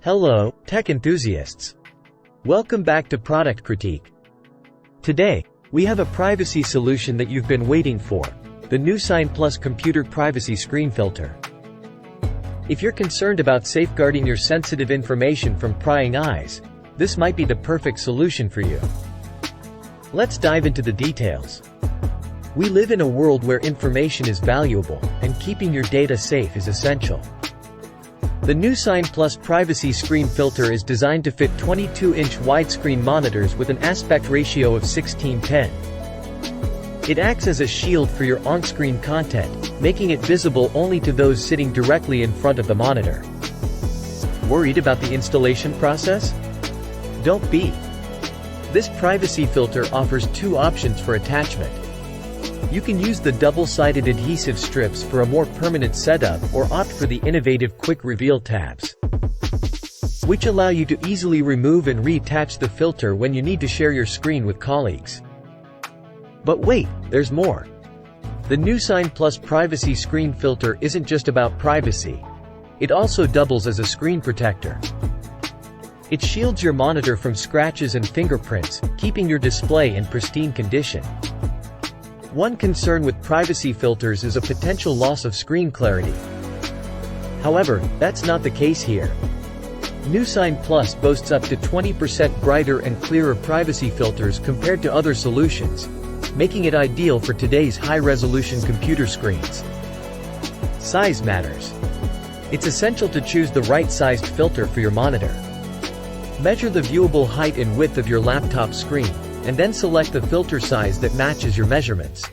Hello, tech enthusiasts. Welcome back to Product Critique. Today, we have a privacy solution that you've been waiting for, the Nusign Plus Computer Privacy Screen Filter. If you're concerned about safeguarding your sensitive information from prying eyes, this might be the perfect solution for you. Let's dive into the details. We live in a world where information is valuable, and keeping your data safe is essential. The Nusign Plus Privacy Screen Filter is designed to fit 22-inch widescreen monitors with an aspect ratio of 16:10. It acts as a shield for your on-screen content, making it visible only to those sitting directly in front of the monitor. Worried about the installation process? Don't be. This privacy filter offers two options for attachment. You can use the double-sided adhesive strips for a more permanent setup or opt for the innovative quick reveal tabs, which allow you to easily remove and reattach the filter when you need to share your screen with colleagues. But wait, there's more. The Nusign Plus Privacy Screen Filter isn't just about privacy. It also doubles as a screen protector. It shields your monitor from scratches and fingerprints, keeping your display in pristine condition. One concern with privacy filters is a potential loss of screen clarity. However, that's not the case here. Nusign Plus boasts up to 20% brighter and clearer privacy filters compared to other solutions, making it ideal for today's high-resolution computer screens. Size matters. It's essential to choose the right-sized filter for your monitor. Measure the viewable height and width of your laptop screen, and then select the filter size that matches your measurements.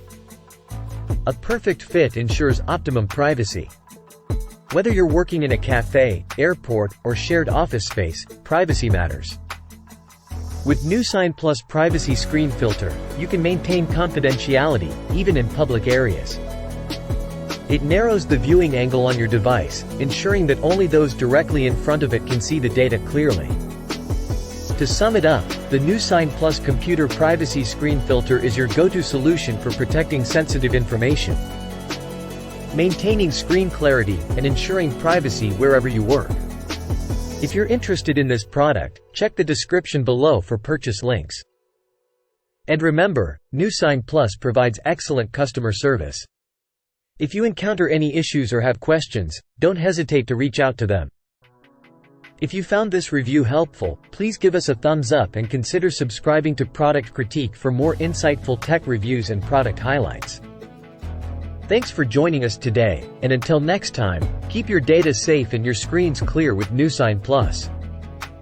A perfect fit ensures optimum privacy. Whether you're working in a cafe, airport, or shared office space, privacy matters. With Nusign Plus Privacy Screen Filter, you can maintain confidentiality, even in public areas. It narrows the viewing angle on your device, ensuring that only those directly in front of it can see the data clearly. To sum it up, the Nusign Plus Computer Privacy Screen Filter is your go-to solution for protecting sensitive information, maintaining screen clarity, and ensuring privacy wherever you work. If you're interested in this product, check the description below for purchase links. And remember, Nusign Plus provides excellent customer service. If you encounter any issues or have questions, don't hesitate to reach out to them. If you found this review helpful, please give us a thumbs up and consider subscribing to Product Critique for more insightful tech reviews and product highlights. Thanks for joining us today, and until next time, keep your data safe and your screens clear with Nusign Plus.